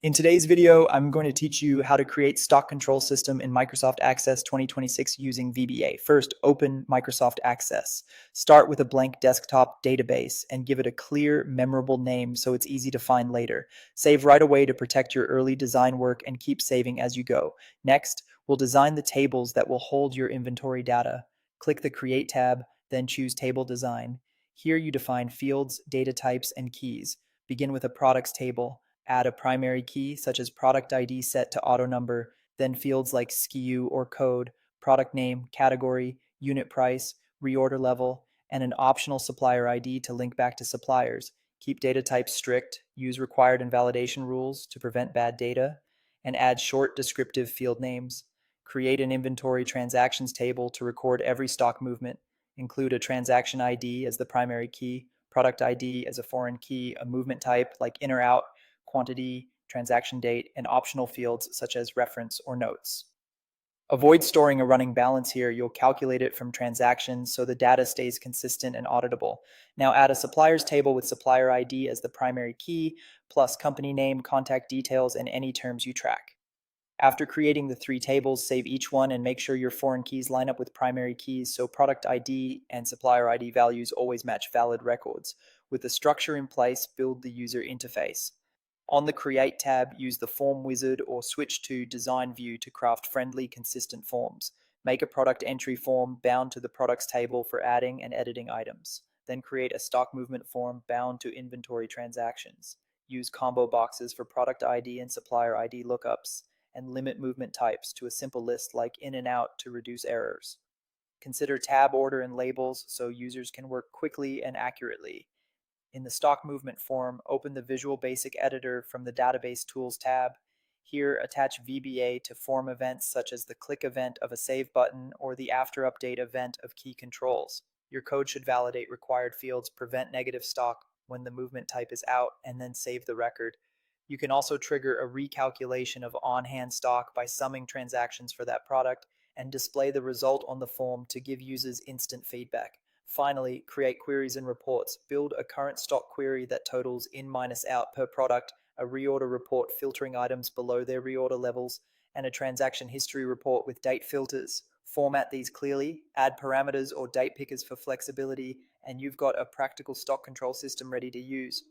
In today's video, I'm going to teach you how to create stock control system in Microsoft Access 2026 using VBA. First, open Microsoft Access. Start with a blank desktop database and give it a clear, memorable name so it's easy to find later. Save right away to protect your early design work and keep saving as you go. Next, we'll design the tables that will hold your inventory data. Click the Create tab, then choose Table Design. Here you define fields, data types, and keys. Begin with a products table. Add a primary key such as product ID set to auto number, then fields like SKU or code, product name, category, unit price, reorder level, and an optional supplier ID to link back to suppliers. Keep data types strict, use required invalidation rules to prevent bad data, and add short descriptive field names. Create an inventory transactions table to record every stock movement. Include a transaction ID as the primary key, product ID as a foreign key, a movement type like in or out, quantity, transaction date, and optional fields such as reference or notes. Avoid storing a running balance here. You'll calculate it from transactions so the data stays consistent and auditable. Now add a suppliers table with supplier ID as the primary key, plus company name, contact details, and any terms you track. After creating the three tables, save each one and make sure your foreign keys line up with primary keys so product ID and supplier ID values always match valid records. With the structure in place, build the user interface. On the Create tab, use the Form Wizard or switch to Design View to craft friendly, consistent forms. Make a product entry form bound to the products table for adding and editing items. Then create a stock movement form bound to inventory transactions. Use combo boxes for product ID and supplier ID lookups, and limit movement types to a simple list like in and out to reduce errors. Consider tab order and labels so users can work quickly and accurately. In the stock movement form, open the Visual Basic Editor from the Database Tools tab. Here, attach VBA to form events such as the click event of a save button or the after update event of key controls. Your code should validate required fields, prevent negative stock when the movement type is out, and then save the record. You can also trigger a recalculation of on-hand stock by summing transactions for that product and display the result on the form to give users instant feedback. Finally, create queries and reports. Build a current stock query that totals in minus out per product, a reorder report filtering items below their reorder levels, and a transaction history report with date filters. Format these clearly, add parameters or date pickers for flexibility, and you've got a practical stock control system ready to use.